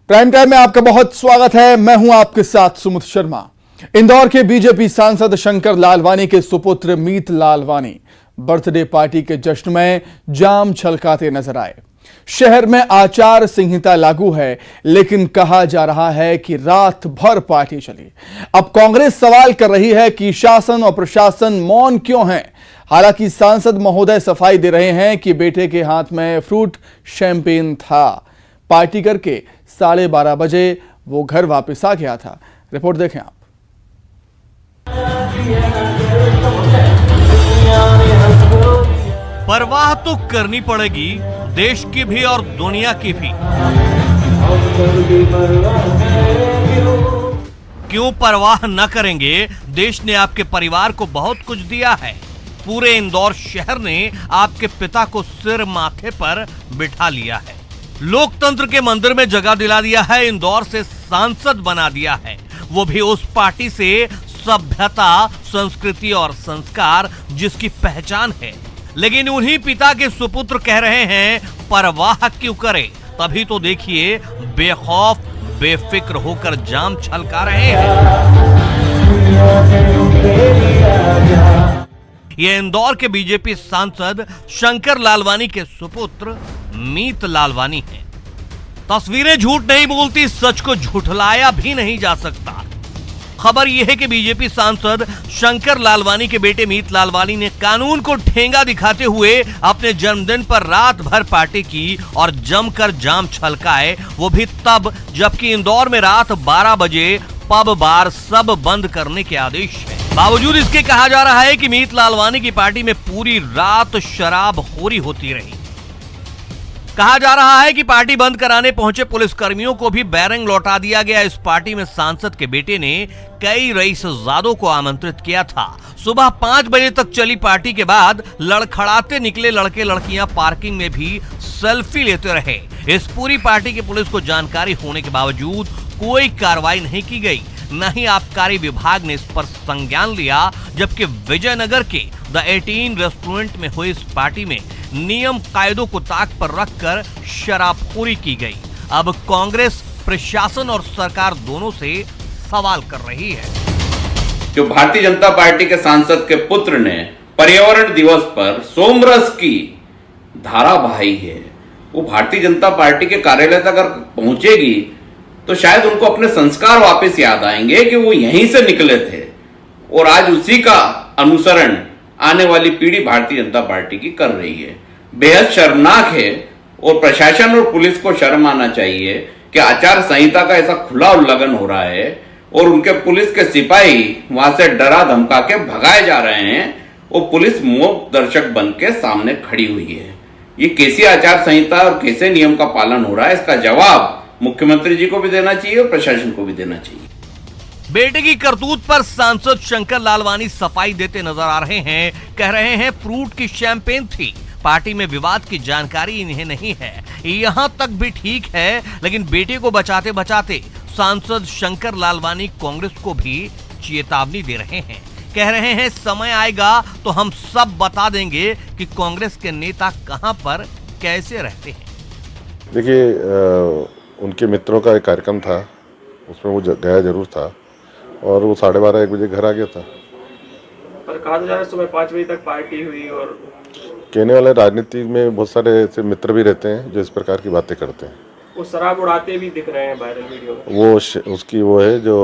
Prime time में आपका बहुत स्वागत है। मैं हूं आपके साथ सुमित शर्मा। इंदौर के बीजेपी सांसद शंकर लालवानी के सुपुत्र मीत लालवानी बर्थडे पार्टी के जश्न में जाम छलकाते नजर आए। शहर में आचार संहिता लागू है, लेकिन कहा जा रहा है कि रात भर पार्टी चली। अब कांग्रेस सवाल कर रही है कि शासन और प्रशासन मौन क्यों है। हालांकि सांसद महोदय सफाई दे रहे हैं कि बेटे के हाथ में फ्रूट शैंपेन था। पार्टी करके 12:30 बजे वो घर वापस आ गया था। रिपोर्ट देखें आप। परवाह तो करनी पड़ेगी देश की भी और दुनिया की भी। क्यों परवाह न करेंगे? देश ने आपके परिवार को बहुत कुछ दिया है। पूरे इंदौर शहर ने आपके पिता को सिर माथे पर बिठा लिया है, लोकतंत्र के मंदिर में जगह दिला दिया है, इंदौर से सांसद बना दिया है, वो भी उस पार्टी से सभ्यता, संस्कृति और संस्कार जिसकी पहचान है। लेकिन उन्हीं पिता के सुपुत्र कह रहे हैं परवाह क्यों करें। तभी तो देखिए बेखौफ बेफिक्र होकर जाम छलका रहे हैं। ये इंदौर के बीजेपी सांसद शंकर लालवानी के सुपुत्र मीत लालवानी हैं। तस्वीरें झूठ नहीं बोलती, सच को झुठलाया भी नहीं जा सकता। खबर यह है कि बीजेपी सांसद शंकर लालवानी के बेटे मीत लालवानी ने कानून को ठेंगा दिखाते हुए अपने जन्मदिन पर रात भर पार्टी की और जमकर जाम छलकाए, वो भी तब जबकि इंदौर में रात 12 बजे पब बार सब बंद करने के आदेश है। बावजूद इसके कहा जा रहा है कि मीत लालवानी की पार्टी में पूरी रात शराबखोरी होती रही। कहा जा रहा है कि पार्टी बंद कराने पहुंचे पुलिसकर्मियों को भी बैरंग लौटा दिया गया। इस पार्टी में सांसद के बेटे ने कई रईसजादों को आमंत्रित किया था। सुबह 5 बजे तक चली पार्टी के बाद लड़खड़ाते निकले लड़के लड़कियां पार्किंग में भी सेल्फी लेते रहे। इस पूरी पार्टी की पुलिस को जानकारी होने के बावजूद कोई कार्रवाई नहीं की गई, न ही आबकारी विभाग ने इस पर संज्ञान लिया। जबकि विजयनगर के द 18 रेस्टोरेंट में हुई इस पार्टी में नियम कायदों को ताक पर रखकर शराबखोरी की गई। अब कांग्रेस प्रशासन और सरकार दोनों से सवाल कर रही है। जो भारतीय जनता पार्टी के सांसद के पुत्र ने पर्यावरण दिवस पर सोमरस की धारा बहाई है, वो भारतीय जनता पार्टी के कार्यालय तक अगर पहुंचेगी तो शायद उनको अपने संस्कार वापस याद आएंगे कि वो यहीं से निकले थे और आज उसी का अनुसरण आने वाली पीढ़ी भारतीय जनता पार्टी की कर रही है। बेहद शर्मनाक है और प्रशासन और पुलिस को शर्म आना चाहिए कि आचार संहिता का ऐसा खुला उल्लंघन हो रहा है और उनके पुलिस के सिपाही वहां से डरा धमका के भगाए जा रहे हैं और पुलिस मूक दर्शक बन के सामने खड़ी हुई है। ये कैसी आचार संहिता और कैसे नियम का पालन हो रहा है, इसका जवाब मुख्यमंत्री जी को भी देना चाहिए और प्रशासन को भी देना चाहिए। बेटे की करतूत पर सांसद शंकर लालवानी सफाई देते नजर आ रहे हैं। कह रहे हैं फ्रूट की शैंपेन थी, पार्टी में विवाद की जानकारी इन्हें नहीं है। यहां तक भी ठीक है, लेकिन बेटे को बचाते बचाते सांसद शंकर लालवानी कांग्रेस को भी चेतावनी दे रहे हैं। कह रहे हैं समय आएगा तो हम सब बता देंगे कि कांग्रेस के नेता कहां पर कैसे रहते हैं। देखिए, उनके मित्रों का एक कार्यक्रम था, उसमें वो गया जरूर था और वो 12:30-1 बजे घर आ गया था। पर कहा जा रहा है सुबह 5 बजे तक पार्टी हुई। और कहने वाले राजनीति में बहुत सारे ऐसे मित्र भी रहते हैं जो इस प्रकार की बातें करते हैं। वो शराब उड़ाते भी दिख रहे हैं वायरल वीडियो में। वो उसकी वो है जो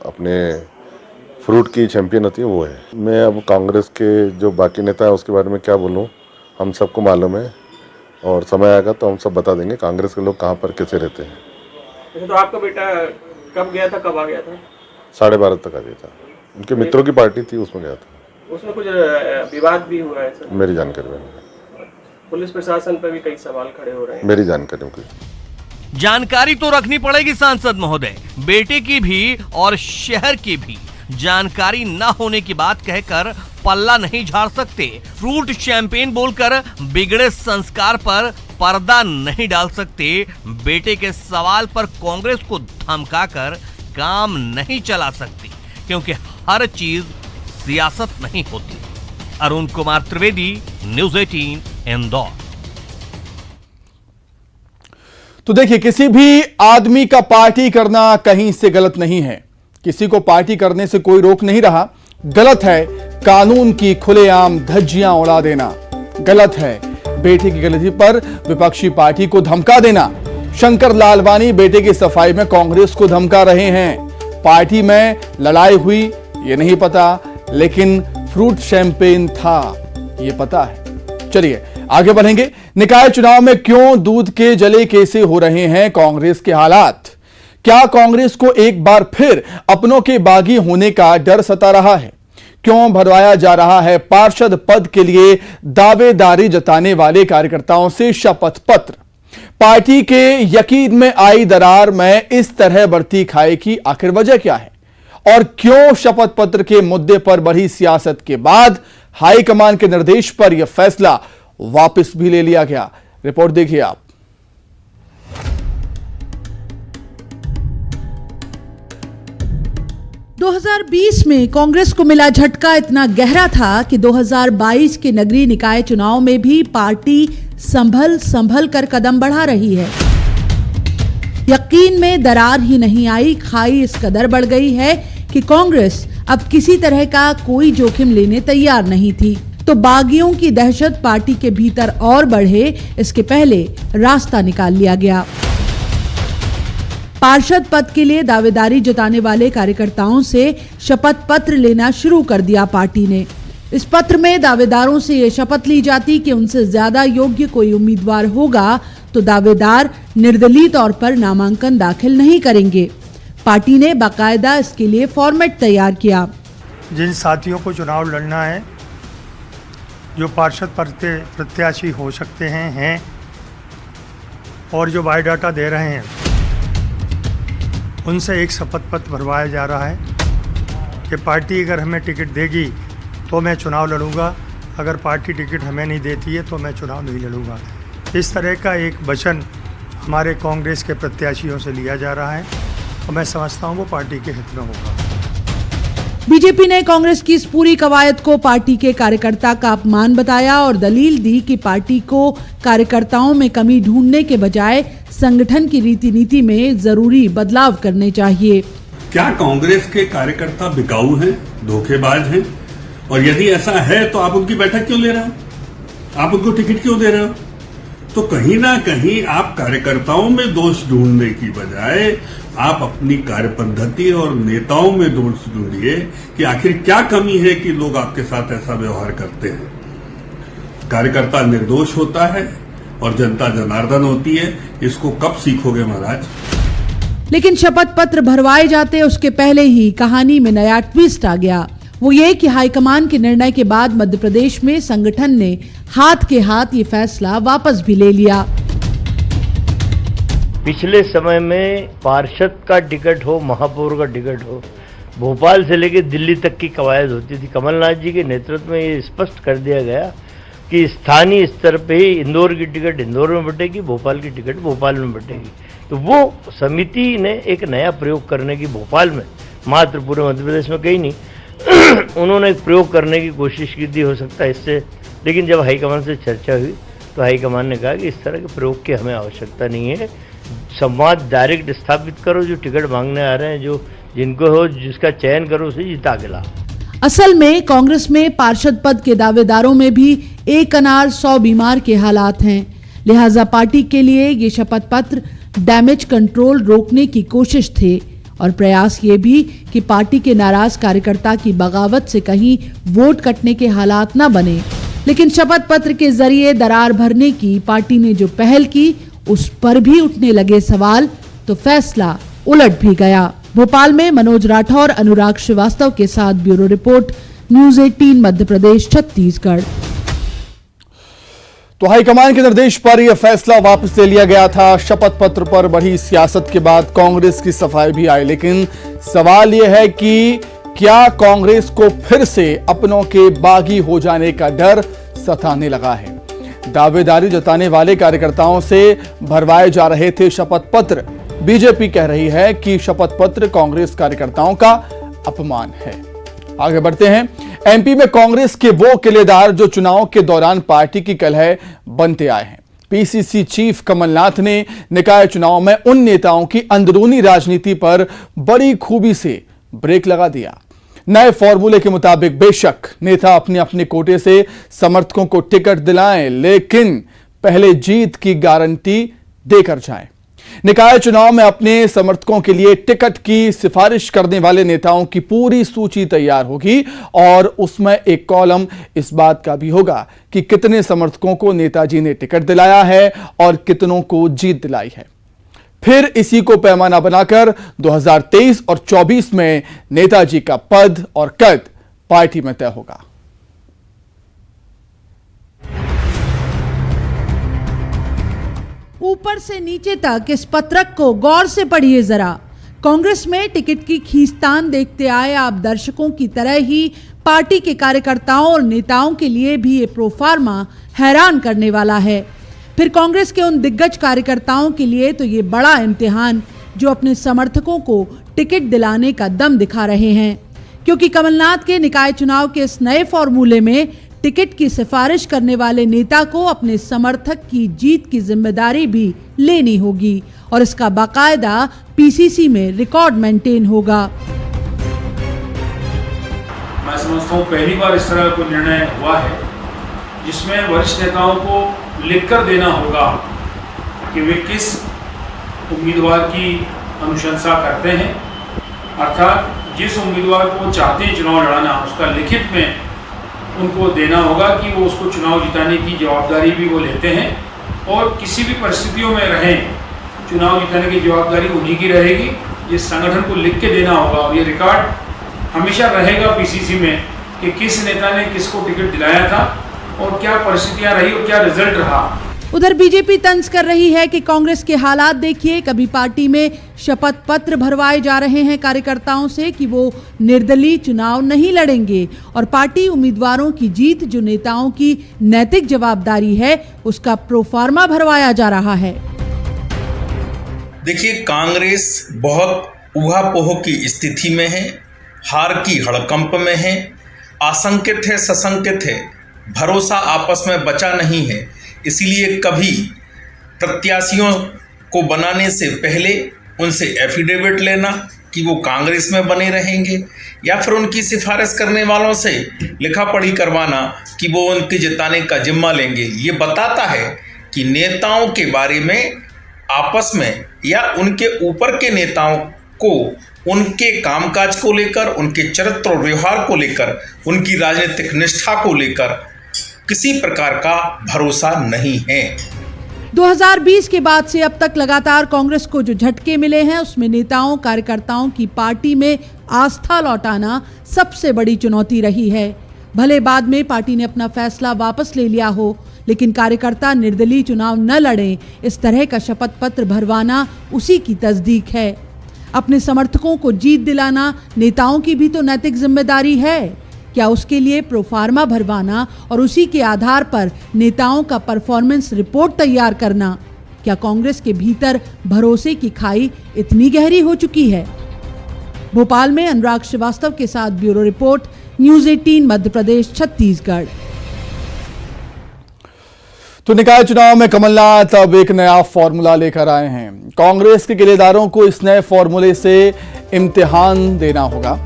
अपने फ्रूट की चैंपियन होती है, वो है। मैं अब कांग्रेस के जो बाकी नेता है उसके बारे में क्या बोलूँ, हम सबको मालूम है और समय आएगा तो हम सब बता देंगे कांग्रेस के लोग कहाँ पर कैसे रहते हैं। तो आपका बेटा कब गया था, कब आ गया था? 12:30 तक आ गया था। उनके मित्रों की पार्टी थी, उसमें गया था। उसमें कुछ विवाद भी हुआ है सर? मेरी जानकारी में पुलिस प्रशासन पर भी कई सवाल खड़े हो रहे हैं। मेरी जानकारी में जानकारी तो रखनी पड़ेगी सांसद महोदय, बेटे की भी और शहर की भी। जानकारी न होने की बात कहकर पल्ला नहीं झाड़ सकते। फ्रूट शैंपेन बोलकर बिगड़े संस्कार पर पर्दा नहीं डाल सकते। बेटे के सवाल पर कांग्रेस को धमकाकर काम नहीं चला सकती, क्योंकि हर चीज सियासत नहीं होती। अरुण कुमार त्रिवेदी, न्यूज़ 18 इंदौर। तो देखिए, किसी भी आदमी का पार्टी करना कहीं से गलत नहीं है। किसी को पार्टी करने से कोई रोक नहीं रहा। गलत है कानून की खुलेआम धज्जियां उड़ा देना। गलत है बेटे की गलती पर विपक्षी पार्टी को धमका देना। शंकर लालवानी बेटे की सफाई में कांग्रेस को धमका रहे हैं। पार्टी में लड़ाई हुई ये नहीं पता, लेकिन फ्रूट शैंपेन था ये पता है। चलिए आगे बढ़ेंगे। निकाय चुनाव में क्यों दूध के जले कैसे हो रहे हैं कांग्रेस के हालात? क्या कांग्रेस को एक बार फिर अपनों के बागी होने का डर सता रहा है? क्यों भरवाया जा रहा है पार्षद पद के लिए दावेदारी जताने वाले कार्यकर्ताओं से शपथ पत्र? पार्टी के यकीन में आई दरार में इस तरह बढ़ती खाई की आखिर वजह क्या है? और क्यों शपथ पत्र के मुद्दे पर बढ़ी सियासत के बाद हाईकमान के निर्देश पर यह फैसला वापस भी ले लिया गया? रिपोर्ट देखिए आप। – 2020 में कांग्रेस को मिला झटका इतना गहरा था कि 2022 के नगरीय निकाय चुनाव में भी पार्टी संभल कर कदम बढ़ा रही है। यकीन में दरार ही नहीं आई, खाई इस कदर बढ़ गई है कि कांग्रेस अब किसी तरह का कोई जोखिम लेने तैयार नहीं थी। तो बागियों की दहशत पार्टी के भीतर और बढ़े, इसके पहले रास्ता निकाल लिया गया। पार्षद पद के लिए दावेदारी जताने वाले कार्यकर्ताओं से शपथ पत्र लेना शुरू कर दिया पार्टी ने। इस पत्र में दावेदारों से ये शपथ ली जाती कि उनसे ज्यादा योग्य कोई उम्मीदवार होगा तो दावेदार निर्दलीय तौर पर नामांकन दाखिल नहीं करेंगे। पार्टी ने बाकायदा इसके लिए फॉर्मेट तैयार किया। जिन साथियों को चुनाव लड़ना है, जो पार्षद प्रत्याशी हो सकते हैं और जो बायोडाटा दे रहे हैं, उनसे एक शपथ पत्र भरवाया जा रहा है कि पार्टी अगर हमें टिकट देगी तो मैं चुनाव लड़ूंगा, अगर पार्टी टिकट हमें नहीं देती है तो मैं चुनाव नहीं लड़ूंगा। इस तरह का एक वचन हमारे कांग्रेस के प्रत्याशियों से लिया जा रहा है और मैं समझता हूँ वो पार्टी के हित में होगा। बीजेपी ने कांग्रेस की इस पूरी कवायद को पार्टी के कार्यकर्ता का अपमान बताया और दलील दी कि पार्टी को कार्यकर्ताओं में कमी ढूंढने के बजाय संगठन की रीति नीति में जरूरी बदलाव करने चाहिए। क्या कांग्रेस के कार्यकर्ता बिकाऊ हैं, धोखेबाज हैं? और यदि ऐसा है तो आप उनकी बैठक क्यों ले रहे हो? आप उनको टिकट क्यों दे रहे हो? तो कहीं ना कहीं आप कार्यकर्ताओं में दोष ढूंढने की बजाय आप अपनी कार्य पद्धति और नेताओं में दोष ढूंढिए कि आखिर क्या कमी है कि लोग आपके साथ ऐसा व्यवहार करते हैं। कार्यकर्ता निर्दोष होता है और जनता जनार्दन होती है। इसको कब सीखोगे महाराज? लेकिन शपथ पत्र भरवाए जाते उसके पहले ही कहानी में नया ट्विस्ट आ गया। वो ये कि हाईकमान के निर्णय के बाद मध्य प्रदेश में संगठन ने हाथ के हाथ ये फैसला वापस भी ले लिया। पिछले समय में पार्षद का टिकट हो, महापौर का टिकट हो, भोपाल से लेकर दिल्ली तक की कवायद होती थी। कमलनाथ जी के नेतृत्व में ये स्पष्ट कर दिया गया कि स्थानीय स्तर पे ही इंदौर की टिकट इंदौर में बटेगी, भोपाल की टिकट भोपाल में बटेगी। तो वो समिति ने एक नया प्रयोग करने की, भोपाल में मात्र, पूरे मध्य प्रदेश में कहीं नहीं, उन्होंने एक प्रयोग करने की कोशिश की थी, हो सकता है इससे। लेकिन जब हाईकमान से चर्चा हुई तो हाईकमान ने कहा कि इस तरह के प्रयोग की हमें आवश्यकता नहीं है। संवाद डायरेक्ट स्थापित करो, जो टिकट मांगने आ रहे हैं, जो जिनको हो, जिसका चयन करो, उसे जिता के लाओ। असल में कांग्रेस में पार्षद पद के दावेदारों में भी एक अनार 100 बीमार के हालात हैं। लिहाजा पार्टी के लिए ये शपथ पत्र डैमेज कंट्रोल रोकने की कोशिश थे और प्रयास ये भी कि पार्टी के नाराज कार्यकर्ता की बगावत से कहीं वोट कटने के हालात न बने। लेकिन शपथ पत्र के जरिए दरार भरने की पार्टी ने जो पहल की, उस पर भी उठने लगे सवाल, तो फैसला उलट भी गया। भोपाल में मनोज राठौर, अनुराग श्रीवास्तव के साथ bureau report, news 18 Madhya Pradesh, Chhattisgarh. तो हाईकमान के निर्देश पर यह फैसला वापस ले लिया गया था। शपथ पत्र पर बढ़ी सियासत के बाद कांग्रेस की सफाई भी आई, लेकिन सवाल यह है कि क्या कांग्रेस को फिर से अपनों के बागी हो जाने का डर सताने लगा है? दावेदारी जताने वाले कार्यकर्ताओं से भरवाए जा रहे थे शपथ पत्र। बीजेपी कह रही है कि शपथ पत्र कांग्रेस कार्यकर्ताओं का अपमान है। आगे बढ़ते हैं। एमपी में कांग्रेस के वो किलेदार जो चुनाव के दौरान पार्टी की कलह बनते आए हैं, पीसीसी चीफ कमलनाथ ने निकाय चुनाव में उन नेताओं की अंदरूनी राजनीति पर बड़ी खूबी से ब्रेक लगा दिया। नए फॉर्मूले के मुताबिक बेशक नेता अपने अपने कोटे से समर्थकों को टिकट दिलाएं, लेकिन पहले जीत की गारंटी देकर जाएं। निकाय चुनाव में अपने समर्थकों के लिए टिकट की सिफारिश करने वाले नेताओं की पूरी सूची तैयार होगी और उसमें एक कॉलम इस बात का भी होगा कि कितने समर्थकों को नेताजी ने टिकट दिलाया है और कितनों को जीत दिलाई है। फिर इसी को पैमाना बनाकर 2023 और 24 में नेताजी का पद और कद पार्टी में तय होगा। ऊपर से नीचे तक इस पत्रक को गौर से पढ़िए जरा। कांग्रेस में टिकट की खींचतान देखते आए आप दर्शकों की तरह ही पार्टी के कार्यकर्ताओं और नेताओं के लिए भी ये प्रोफार्मा हैरान करने वाला है। फिर कांग्रेस के उन दिग्गज कार्यकर्ताओं के लिए तो ये बड़ा इम्तिहान जो अपने समर्थकों को टिकट दिलाने का दम दिखा रहे हैं, क्योंकि कमलनाथ के निकाय चुनाव के इस नए फॉर्मूले में टिकट की सिफारिश करने वाले नेता को अपने समर्थक की जीत की जिम्मेदारी भी लेनी होगी और इसका बाकायदा पीसीसी में रिकॉर्ड मेंटेन होगा। मैं समझता हूँ पहली बार इस तरह का निर्णय हुआ है जिसमें वरिष्ठ नेताओं को लिखकर देना होगा कि वे किस उम्मीदवार की अनुशंसा करते हैं, अर्थात जिस उम्मीदवार को चाहते हैं चुनाव लड़ाना उसका लिखित में उनको देना होगा कि वो उसको चुनाव जिताने की जवाबदारी भी वो लेते हैं और किसी भी परिस्थितियों में रहें चुनाव जिताने की जवाबदारी उन्हीं की रहेगी। ये संगठन को लिख के देना होगा और ये रिकॉर्ड हमेशा रहेगा पीसीसी में कि किस नेता ने किसको टिकट दिलाया था और क्या परिस्थितियां रही और क्या रिजल्ट रहा। उधर बीजेपी तंज कर रही है कि कांग्रेस के हालात देखिए, कभी पार्टी में शपथ पत्र भरवाए जा रहे हैं कार्यकर्ताओं से कि वो निर्दलीय चुनाव नहीं लड़ेंगे और पार्टी उम्मीदवारों की जीत जो नेताओं की नैतिक जवाबदारी है उसका प्रोफार्मा भरवाया जा रहा है। देखिए, कांग्रेस बहुत ऊहापोह की स्थिति में है, हार की हड़कंप में है, आशंकित है, सशंकित है, भरोसा आपस में बचा नहीं है। इसीलिए कभी प्रत्याशियों को बनाने से पहले उनसे एफिडेविट लेना कि वो कांग्रेस में बने रहेंगे या फिर उनकी सिफारिश करने वालों से लिखा पढ़ी करवाना कि वो उनके जिताने का जिम्मा लेंगे, ये बताता है कि नेताओं के बारे में आपस में या उनके ऊपर के नेताओं को उनके कामकाज को लेकर, उनके चरित्र और व्यवहार को लेकर, उनकी राजनीतिक निष्ठा को लेकर किसी प्रकार का भरोसा नहीं है। 2020 के बाद से अब तक लगातार कांग्रेस को जो झटके मिले हैं उसमें नेताओं कार्यकर्ताओं की पार्टी में आस्था लौटाना सबसे बड़ी चुनौती रही है। भले बाद में पार्टी ने अपना फैसला वापस ले लिया हो, लेकिन कार्यकर्ता निर्दलीय चुनाव न लड़ें, इस तरह का शपथ पत्र भरवाना उसी की तस्दीक है। अपने समर्थकों को जीत दिलाना नेताओं की भी तो नैतिक जिम्मेदारी है। क्या उसके लिए प्रोफार्मा भरवाना और उसी के आधार पर नेताओं का परफॉर्मेंस रिपोर्ट तैयार करना, क्या कांग्रेस के भीतर भरोसे की खाई इतनी गहरी हो चुकी है? भोपाल में अनुराग श्रीवास्तव के साथ bureau report, news 18 Madhya Pradesh Chhattisgarh. तो निकाय चुनाव में कमलनाथ अब एक नया फॉर्मूला लेकर आए हैं। कांग्रेस के किलेदारों को इस नए फॉर्मूले से इम्तिहान देना होगा।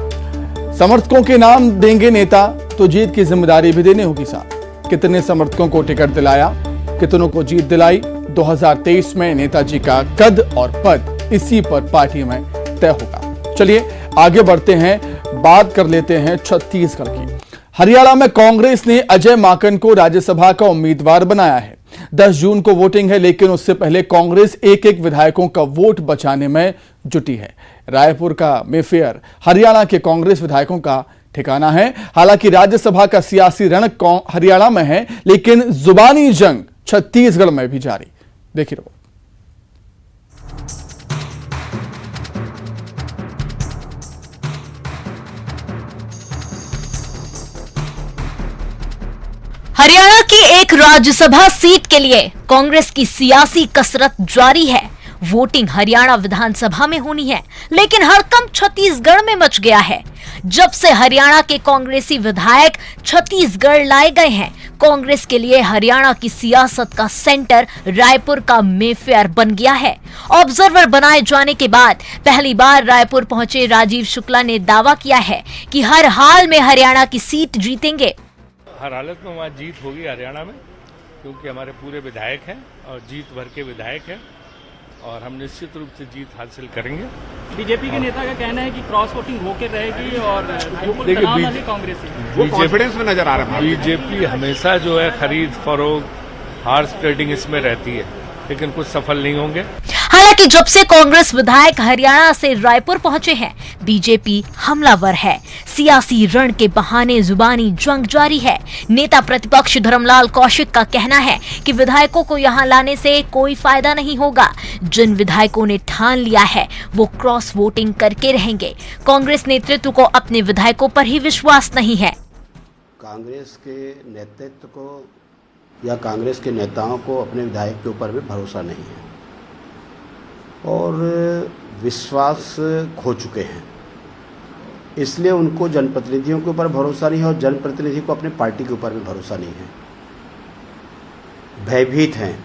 समर्थकों के नाम देंगे नेता तो जीत की जिम्मेदारी भी देनी होगी साथ। कितने समर्थकों को टिकट दिलाया, कितनों को जीत दिलाई, 2023 में नेताजी का कद और पद इसी पर पार्टी में तय होगा। चलिए आगे बढ़ते हैं, बात कर लेते हैं छत्तीसगढ़ की। हरियाणा में कांग्रेस ने अजय माकन को राज्यसभा का उम्मीदवार बनाया है। 10 जून को वोटिंग है, लेकिन उससे पहले कांग्रेस एक एक विधायकों का वोट बचाने में जुटी है। रायपुर का मेफेयर हरियाणा के कांग्रेस विधायकों का ठिकाना है। हालांकि राज्यसभा का सियासी रण हरियाणा में है, लेकिन जुबानी जंग छत्तीसगढ़ में भी जारी। देखिए रिपोर्ट। हरियाणा की एक राज्यसभा सीट के लिए कांग्रेस की सियासी कसरत जारी है। वोटिंग हरियाणा विधानसभा में होनी है, लेकिन हड़कंप छत्तीसगढ़ में मच गया है। जब से हरियाणा के कांग्रेसी विधायक छत्तीसगढ़ लाए गए हैं, कांग्रेस के लिए हरियाणा की सियासत का सेंटर रायपुर का मेफेयर बन गया है। ऑब्जर्वर बनाए जाने के बाद पहली बार रायपुर पहुंचे राजीव शुक्ला ने दावा किया है कि हर हाल में हरियाणा की सीट जीतेंगे। हर हालत में वहाँ जीत होगी हरियाणा में, क्योंकि हमारे पूरे विधायक हैं और जीत भर के विधायक हैं और हम निश्चित रूप से जीत हासिल करेंगे। बीजेपी के नेता का कहना है कि क्रॉस वोटिंग होकर रहेगी और कांग्रेस बीजेपी में नजर आ रहा है। बीजेपी हमेशा जो है खरीद फरोख्त हार्स ट्रेडिंग इसमें रहती है, लेकिन कुछ सफल नहीं होंगे। हालांकि जब से कांग्रेस विधायक हरियाणा से रायपुर पहुंचे हैं, बीजेपी हमलावर है। सियासी रण के बहाने जुबानी जंग जारी है। नेता प्रतिपक्ष धर्मलाल कौशिक का कहना है कि विधायकों को यहां लाने से कोई फायदा नहीं होगा। जिन विधायकों ने ठान लिया है वो क्रॉस वोटिंग करके रहेंगे। कांग्रेस नेतृत्व को अपने विधायकों पर ही विश्वास नहीं है। कांग्रेस के नेतृत्व को या कांग्रेस के नेताओं को अपने विधायक के ऊपर भी भरोसा नहीं है और विश्वास खो चुके हैं। इसलिए उनको जनप्रतिनिधियों के ऊपर भरोसा नहीं है और जनप्रतिनिधि को अपने पार्टी के ऊपर भी भरोसा नहीं है। भयभीत हैं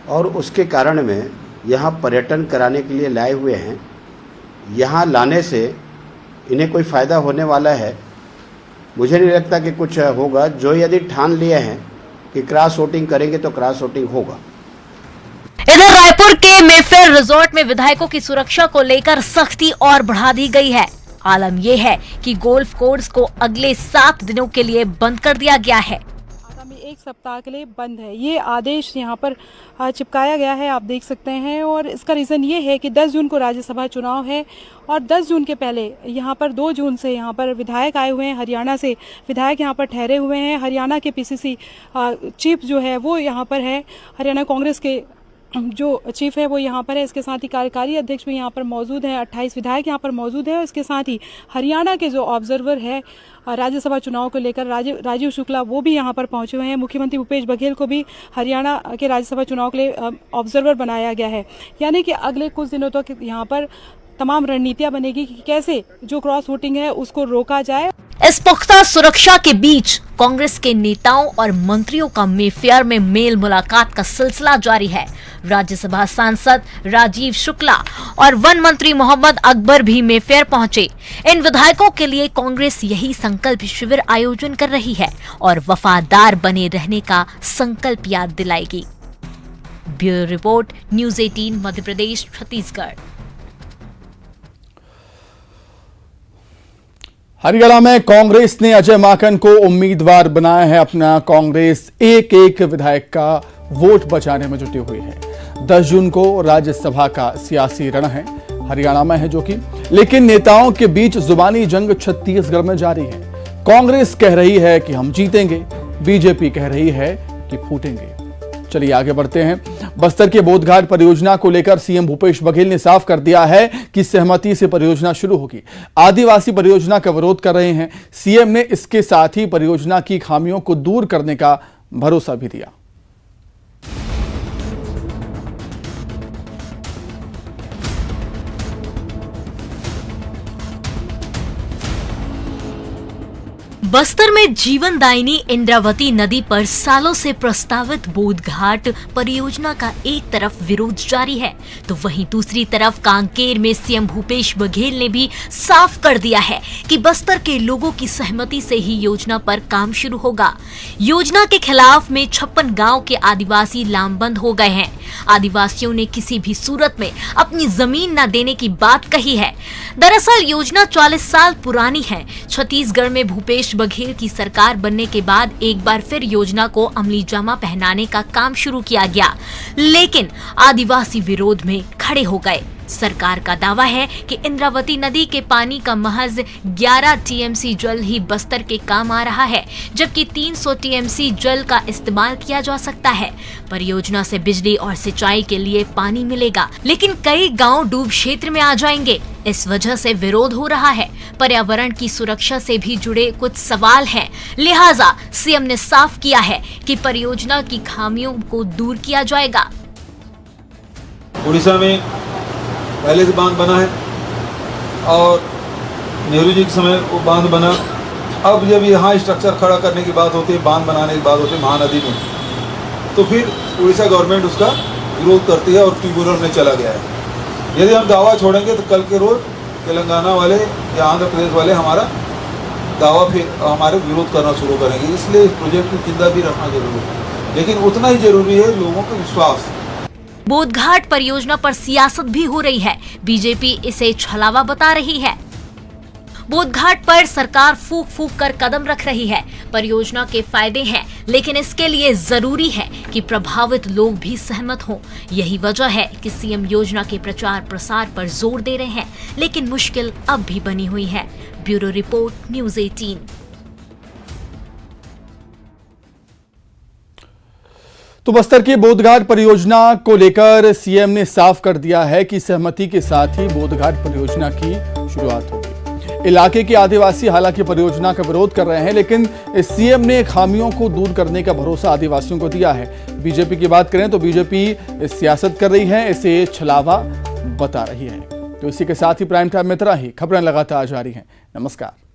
और उसके कारण में यहाँ पर्यटन कराने के लिए लाए हुए हैं। यहाँ लाने से इन्हें कोई फ़ायदा होने वाला है मुझे नहीं लगता कि कुछ होगा। जो यदि ठान लिए हैं कि क्रॉस वोटिंग करेंगे तो क्रॉस वोटिंग होगा। इधर रायपुर के मेफेयर रिजॉर्ट में विधायकों की सुरक्षा को लेकर सख्ती और बढ़ा दी गई है। आलम यह है कि गोल्फ कोर्स को अगले 7 दिनों के लिए बंद कर दिया गया है। आगामी 1 सप्ताह के लिए बंद है, ये आदेश यहाँ पर चिपकाया गया है, आप देख सकते हैं। और इसका रीज़न ये है कि 10 जून को राज्यसभा चुनाव है और 10 जून के पहले यहाँ पर 2 जून से यहाँ पर विधायक आए हुए हैं। हरियाणा से विधायक यहाँ पर ठहरे हुए हैं। हरियाणा के पीसीसी चीफ जो है वो यहाँ पर है। हरियाणा कांग्रेस के जो चीफ है वो यहाँ पर है। इसके साथ ही कार्यकारी अध्यक्ष भी यहाँ पर मौजूद हैं। 28 विधायक यहाँ पर मौजूद है। इसके साथ ही हरियाणा के जो ऑब्जर्वर है राज्यसभा चुनाव को लेकर राजीव शुक्ला वो भी यहाँ पर पहुँचे हुए हैं। मुख्यमंत्री भूपेश बघेल को भी हरियाणा के राज्यसभा चुनाव के लिए ऑब्जर्वर बनाया गया है। यानी कि अगले कुछ दिनों तक यहाँ पर तमाम रणनीतियाँ बनेगी कि कैसे जो क्रॉस वोटिंग है उसको रोका जाए। इस पुख्ता सुरक्षा के बीच कांग्रेस के नेताओं और मंत्रियों का मेफेयर में मेल मुलाकात का सिलसिला जारी है। राज्यसभा सांसद राजीव शुक्ला और वन मंत्री मोहम्मद अकबर भी मेफेयर पहुंचे। इन विधायकों के लिए कांग्रेस यही संकल्प शिविर आयोजन कर रही है और वफादार बने रहने का संकल्प याद दिलाएगी। Bureau report, news 18 Madhya Pradesh Chhattisgarh. Haryana में कांग्रेस ने अजय माकन को उम्मीदवार बनाया है। अपना कांग्रेस एक एक विधायक का वोट बचाने में जुटी हुई है। 10 जून को राज्यसभा का सियासी रण है, हरियाणा में है जो कि, लेकिन नेताओं के बीच जुबानी जंग छत्तीसगढ़ में जारी है। कांग्रेस कह रही है कि हम जीतेंगे, बीजेपी कह रही है कि फूटेंगे। चलिए आगे बढ़ते हैं। बस्तर के बोधघाट परियोजना को लेकर सीएम भूपेश बघेल ने साफ कर दिया है कि सहमति से परियोजना शुरू होगी। आदिवासी परियोजना का विरोध कर रहे हैं। सीएम ने इसके साथ ही परियोजना की खामियों को दूर करने का भरोसा भी दिया। बस्तर में जीवनदायिनी इंद्रावती नदी पर सालों से प्रस्तावित बोधघाट परियोजना का एक तरफ विरोध जारी है, तो वहीं दूसरी तरफ कांकेर में सीएम भूपेश बघेल ने भी साफ कर दिया है कि बस्तर के लोगों की सहमति से ही योजना पर काम शुरू होगा। योजना के खिलाफ में 56 गांव के आदिवासी लामबंद हो गए हैं। आदिवासियों ने किसी भी सूरत में अपनी जमीन न देने की बात कही है। दरअसल योजना 40 साल पुरानी है। छत्तीसगढ़ में भूपेश बघेल की सरकार बनने के बाद एक बार फिर योजना को अमली जामा पहनाने का काम शुरू किया गया, लेकिन आदिवासी विरोध में खड़े हो गए। सरकार का दावा है कि इंद्रावती नदी के पानी का महज 11 टीएमसी जल ही बस्तर के काम आ रहा है, जबकि 300 टीएमसी जल का इस्तेमाल किया जा सकता है। परियोजना से बिजली और सिंचाई के लिए पानी मिलेगा, लेकिन कई गांव डूब क्षेत्र में आ जाएंगे। इस वजह से विरोध हो रहा है। पर्यावरण की सुरक्षा से भी जुड़े कुछ सवाल हैं, लिहाजा सीएम ने साफ किया है कि परियोजना की खामियों को दूर किया जाएगा। उड़ीसा में पहले से बांध बना है और नेहरू जी के समय वो बांध बना। अब जब यहाँ स्ट्रक्चर खड़ा करने की बात होती है, बांध बनाने की बात होती है महानदी में, तो फिर उड़ीसा गवर्नमेंट उसका विरोध करती है और ट्रिब्यूनल में चला गया है। यदि हम दावा छोड़ेंगे तो कल के रोज तेलंगाना वाले या आंध्र प्रदेश वाले हमारा दावा फिर हमारे विरोध करना शुरू करेंगे। इसलिए इस प्रोजेक्ट को जिंदा भी रखना जरूरी है, लेकिन उतना ही जरूरी है लोगों का विश्वास। बोधघाट परियोजना पर सियासत भी हो रही है। बीजेपी इसे छलावा बता रही है। बोधघाट पर सरकार फूंक फूंक कर कदम रख रही है। परियोजना के फायदे हैं, लेकिन इसके लिए जरूरी है कि प्रभावित लोग भी सहमत हों। यही वजह है कि सीएम योजना के प्रचार प्रसार पर जोर दे रहे हैं, लेकिन मुश्किल अब भी बनी हुई है। Bureau report, news 18। तो बस्तर की बोधघाट परियोजना को लेकर सीएम ने साफ कर दिया है कि सहमति के साथ ही बोधघाट परियोजना की शुरुआत होगी। इलाके के आदिवासी हालांकि परियोजना का विरोध कर रहे हैं, लेकिन सीएम ने खामियों को दूर करने का भरोसा आदिवासियों को दिया है। बीजेपी की बात करें तो बीजेपी सियासत कर रही है, इसे छलावा बता रही है। तो इसी के साथ ही प्राइम टाइम में इतना ही। खबरें लगातार जारी हैं। नमस्कार।